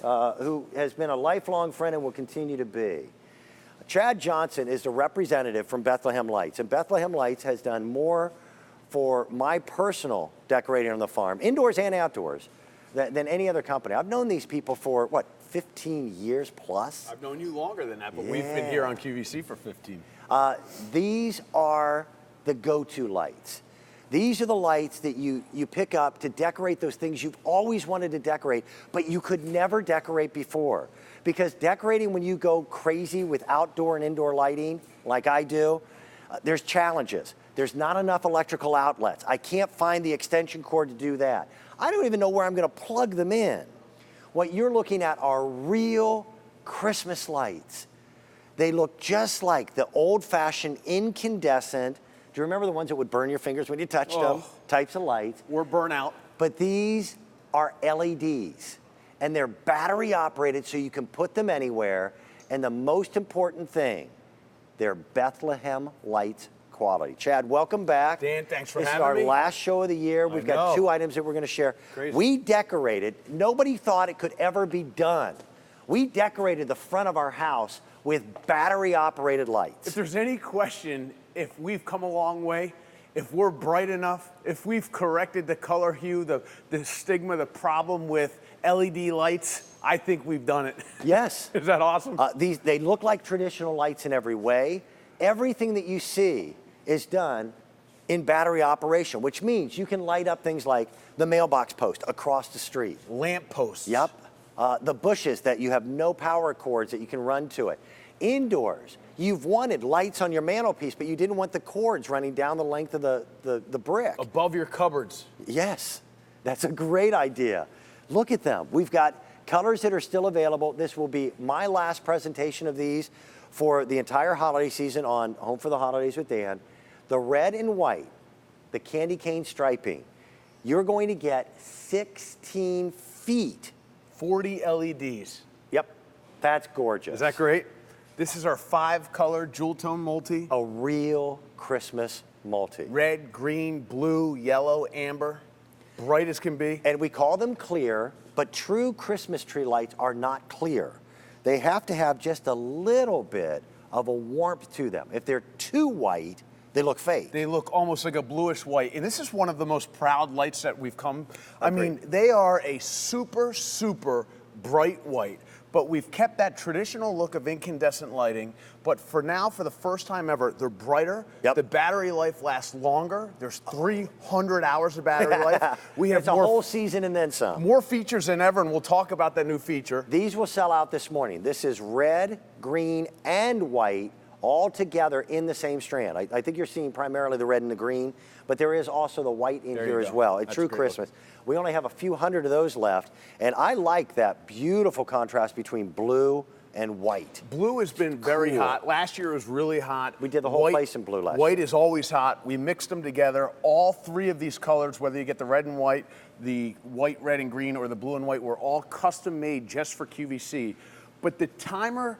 who has been a lifelong friend and will continue to be. Chad Johnson is the representative from Bethlehem Lights, and Bethlehem Lights has done more for my personal decorating on the farm, indoors and outdoors, than any other company. I've known these people for, what, 15 years plus? I've known you longer than that, but we've been here on QVC for 15. These are the go-to lights. These are the lights that you pick up to decorate those things you've always wanted to decorate, but you could never decorate before. Because decorating when you go crazy with outdoor and indoor lighting, like I do, there's challenges. There's not enough electrical outlets. I can't find the extension cord to do that. I don't even know where I'm gonna plug them in. What you're looking at are real Christmas lights. They look just like the old-fashioned incandescent, do you remember the ones that would burn your fingers when you touched them? Types of lights. We're burnt out. But these are LEDs, and they're battery operated so you can put them anywhere. And the most important thing, they're Bethlehem Lights quality. Chad, welcome back. Dan, thanks for having me. This is our last show of the year. We've got 2 items that we're going to share. Crazy. We decorated, nobody thought it could ever be done. We decorated the front of our house with battery operated lights. If there's any question, if we've come a long way, if we're bright enough, if we've corrected the color hue, the stigma, the problem with LED lights, I think we've done it. Yes. Is that awesome? They look like traditional lights in every way. Everything that you see is done in battery operation, which means you can light up things like the mailbox post across the street. Lamp posts. Yep. The bushes that you have no power cords that you can run to it. Indoors, you've wanted lights on your mantelpiece, but you didn't want the cords running down the length of the brick. Above your cupboards. Yes, that's a great idea. Look at them. We've got colors that are still available. This will be my last presentation of these for the entire holiday season on Home for the Holidays with Dan. The red and white, the candy cane striping, you're going to get 16 feet. 40 LEDs. Yep, that's gorgeous. Is that great? This is our 5-color jewel tone multi. A real Christmas multi. Red, green, blue, yellow, amber. Bright as can be. And we call them clear, but true Christmas tree lights are not clear. They have to have just a little bit of a warmth to them. If they're too white, they look fake. They look almost like a bluish white. And this is one of the most proud lights that we've come. I mean, they are a super, super bright white. But we've kept that traditional look of incandescent lighting. But for now, for the first time ever, they're brighter. Yep. The battery life lasts longer. There's 300 hours of battery life. We have it's a whole season and then some. More features than ever, and we'll talk about that new feature. These will sell out this morning. This is red, green, and white all together in the same strand. I think you're seeing primarily the red and the green, but there is also the white in here as well. It's true Christmas. We only have a few hundred of those left, and I like that beautiful contrast between blue and white. Blue has been very hot. Last year it was really hot. We did the whole place in blue last year. White is always hot. We mixed them together. All 3 of these colors, whether you get the red and white, the white, red, and green, or the blue and white, were all custom made just for QVC. But the timer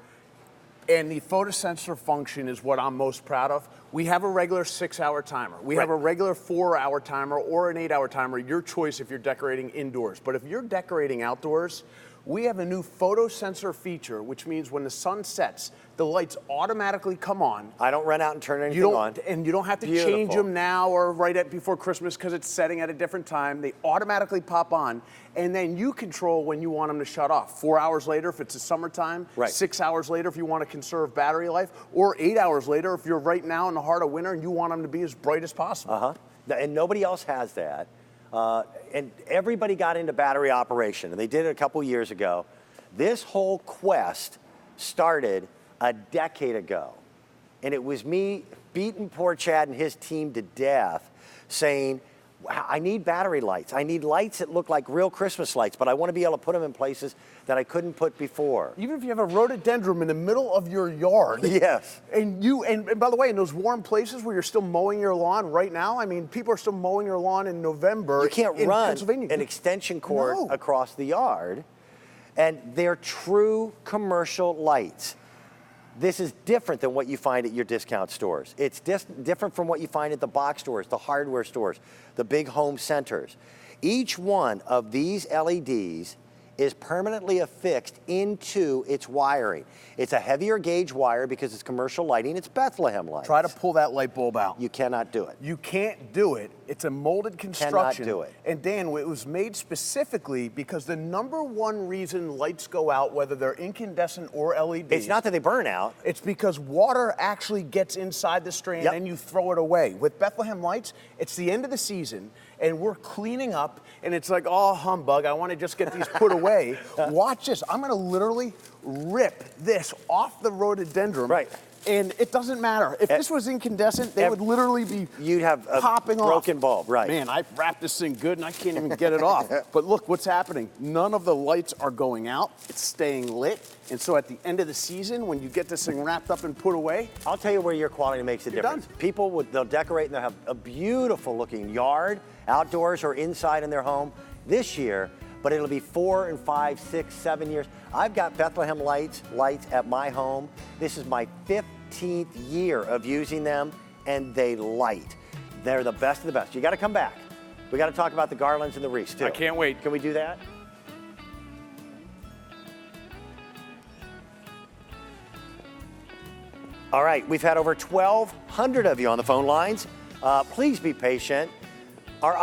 and the photosensor function is what I'm most proud of. We have a regular 6-hour timer. We have a regular 4-hour timer or an 8-hour timer, your choice if you're decorating indoors. But if you're decorating outdoors, we have a new photosensor feature, which means when the sun sets, the lights automatically come on. I don't run out and turn anything on. And you don't have to change them now or right before Christmas because it's setting at a different time. They automatically pop on, and then you control when you want them to shut off. 4 hours later if it's the summertime, 6 hours later if you want to conserve battery life, or 8 hours later if you're right now in the heart of winter and you want them to be as bright as possible. And nobody else has that. And everybody got into battery operation, and they did it a couple years ago. This whole quest started a decade ago, and it was me beating poor Chad and his team to death, saying, I need battery lights. I need lights that look like real Christmas lights, but I want to be able to put them in places that I couldn't put before. Even if you have a rhododendron in the middle of your yard. Yes. And by the way, in those warm places where you're still mowing your lawn right now, I mean, people are still mowing your lawn in November. You can't run an extension cord across the yard, and they're true commercial lights. This is different than what you find at your discount stores. It's different from what you find at the box stores, the hardware stores, the big home centers. Each one of these LEDs is permanently affixed into its wiring. It's a heavier gauge wire because it's commercial lighting. It's Bethlehem lights. Try to pull that light bulb out. You cannot do it. You can't do it. It's a molded construction. Cannot do it. And Dan, it was made specifically because the #1 reason lights go out, whether they're incandescent or LEDs, It's not that they burn out. it's because water actually gets inside the strand Yep. and you throw it away. With Bethlehem lights, it's the end of the season and we're cleaning up and it's like, oh, humbug, I want to just get these put away. Watch this. I'm going to literally rip this off the rhododendron. Right. And it doesn't matter. If this was incandescent, they would literally be You'd have a popping broken off. bulb, right. Man, I wrapped this thing good and I can't even get it off. But look what's happening. None of the lights are going out. It's staying lit. And so at the end of the season, when you get this thing wrapped up and put away, I'll tell you where your quality makes a You're difference. done. People, they'll decorate and they'll have a beautiful looking yard, outdoors or inside in their home this year, but it'll be 4 and 5, 6, 7 years. I've got Bethlehem lights at my home. This is my 15th year of using them, and they light. They're the best of the best. You got to come back. We got to talk about the garlands and the wreaths too. I can't wait. Can we do that? All right, we've had over 1,200 of you on the phone lines. Please be patient. Our